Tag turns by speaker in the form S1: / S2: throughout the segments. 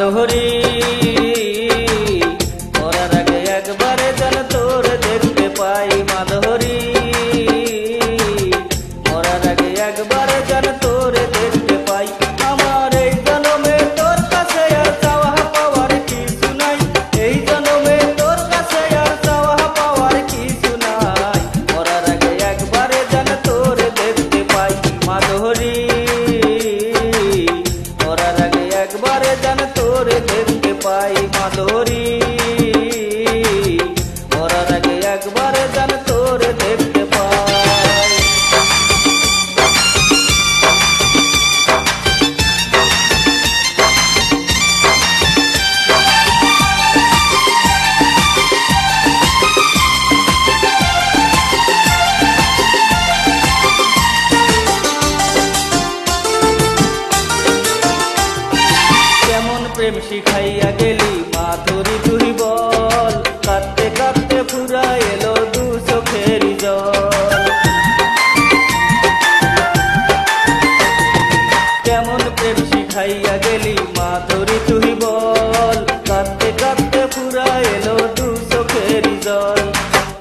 S1: মাধুরী মরার আগে একবারে যেন তোর দেখতে পাই মাধুরী মরার আগে একবারে যেন তোর দেখতে পাই আমার এই জন্মে তোর কাছে আর চাওয়া পাওয়ার কিছু নাই এই জন্মে তোর কাছে আর চাওয়া পাওয়ার কিছু নাই মরার আগে একবারে যেন তোর দেখতে পাই মাধুরী মরার আগে একবারে যেন তোর দেখতে পাই মাধুরী মরার আগে একবারে যেন তোর দেখতে পাই কেমন প্রেম শিখাইয়া গেলি মাধুরী তুই বল কাঁদতে কাঁদতে ফুরা এলো দু চোখের জল কেমন প্রেম শিখাইয়া গেলি মাধুরী তুই বল কাঁদতে কাঁদতে ফুরা এলো দু চোখের জল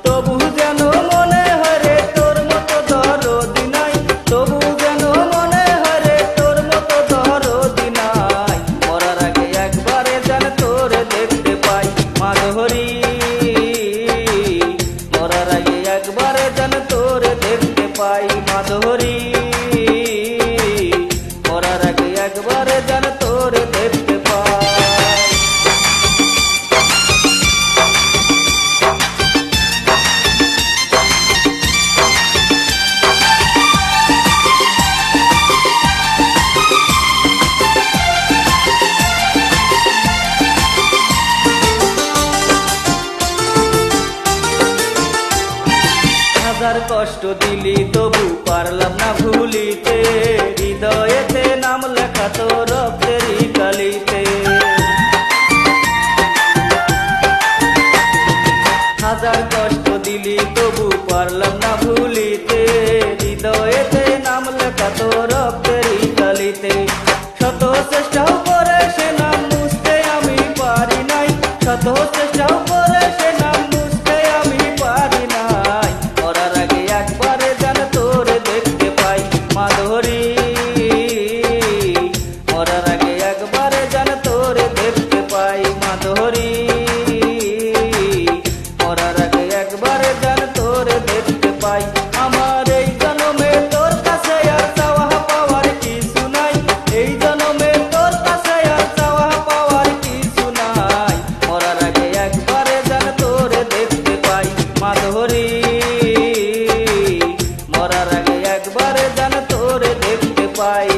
S1: তবু যেন মনে হয় রে তোর মতো দরদি নাই তবু যেন মনে হয় রে তোর মতো দরদি নাই মরার আগে একবারে যেন তোর দেখতে পাই মাধুরী মরার আগে একবারে যেন তোর দেখতে পাই মাধুরী মরার আগে একবারে যেন তোর দেখতে পাই হাজার কষ্ট দিলি তবু পারলাম না ভুলিতে হৃদয়েতে নাম লেখা তো রক্তেরই কালিতে হাজার কষ্ট দিলি তবু পারলাম না ভুলিতে হৃদয়েতে নাম লেখা তো রক্তেরই কালিতে শত চেষ্টাও করে সে নাম মুছতে আমি পারি নাই শত চেষ্টাও করে সে নাম মুছতে আমি পারি নাই মরার আগে একবারে যেন তোর দেখতে পাই মাধুরী মরার আগে একবারে যেন তোর দেখতে পাই মাধুরী মরার আগে একবারে যেন তোর দেখতে পাই আমার এই জন্মে তোর কাছে আর চাওয়া পাওয়ার কিছু নাই এই জন্মে তোর কাছে আর চাওয়া পাওয়ার কিছু নাই মরার আগে একবারে যেন তোর দেখতে পাই মাধুরী মরার আগে একবারে যেন তোর দেখতে পাই